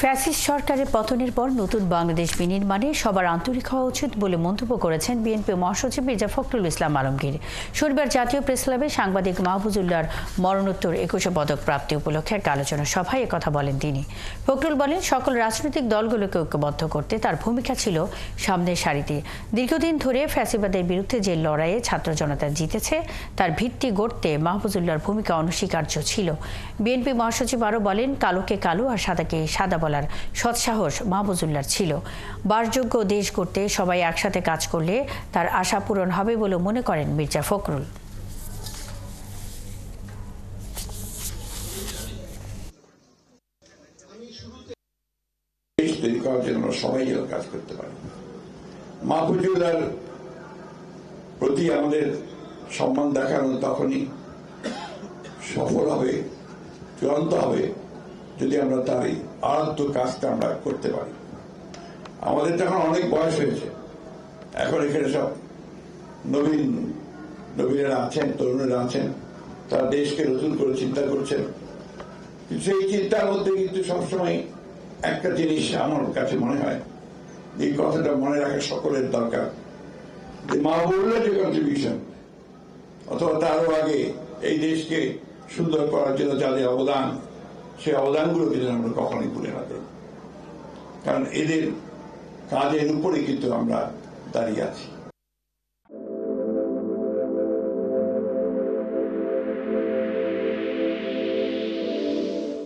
Fascist সরকারের পতনের পর নতুন বাংলাদেশ বিনির্মাণে সবার আন্তরিক হওয়া উচিত বলে মন্তব্য করেছেন বিএনপি মহাসচিব মির্জা ফখরুল ইসলাম আলমগীর। শনিবার জাতীয় প্রেসক্লাবে সাংবাদিক মাহফুজুল্লাহর মরণোত্তর ২১ পদক প্রাপ্তি উপলক্ষে এক আলোচনা সভায় একথা বলেন তিনি। ফখরুল বলেন, সকল রাজনৈতিক দলগুলোকে ঐক্যবদ্ধ করতে তার ভূমিকা ছিল সামনের সারিতে। দীর্ঘদিন ধরে ফ্যাসিবাদের বিরুদ্ধে যে লড়াইয়ে ছাত্র জনতা জিতেছে তার ভিত্তি গড়তে মাহফুজুল্লাহর ভূমিকা অনস্বীকার্য ছিল। বিএনপি মহাসচিব আরও বলেন, কালোকে কালো আর সাদাকে সাদা বলার সৎসাহস মাহফুজুল্লাহর ছিল। বাসযোগ্য দেশ গড়তে সবাই একসাথে কাজ করলে তার আশা পূরণ হবে বলে মনে করেন মির্জা ফখরুল। সবাই যেন কাজ করতে পারে। মাহফুজুল্লাহর প্রতি আমাদের সম্মান দেখানো তখনই সফল হবে, চূড়ান্ত হবে, যদি আমরা তার এই আরাধ্য কাজটা আমরা করতে পারি। আমাদের তো এখন অনেক বয়স হয়েছে, এখন এখানে সব নবীনেরা আছেন, তরুণেরা আছেন, তারা দেশকে নতুন করে চিন্তা করছেন। কিন্তু সেই চিন্তার মধ্যে কিন্তু সবসময় একটা জিনিস আমার কাছে মনে হয়, এই কথাটা মনে রাখা সকলের দরকার, যে মাহবুবুল্লাহর যে কন্ট্রিবিউশন অথবা তারও আগে এই দেশকে সুন্দর করার জন্য যাদের অবদান, সেই অবদানগুলোকে যেন আমরা কখনোই ভুলে না করি, কারণ এদের কাজের উপরে কিন্তু আমরা দাঁড়িয়ে আছি।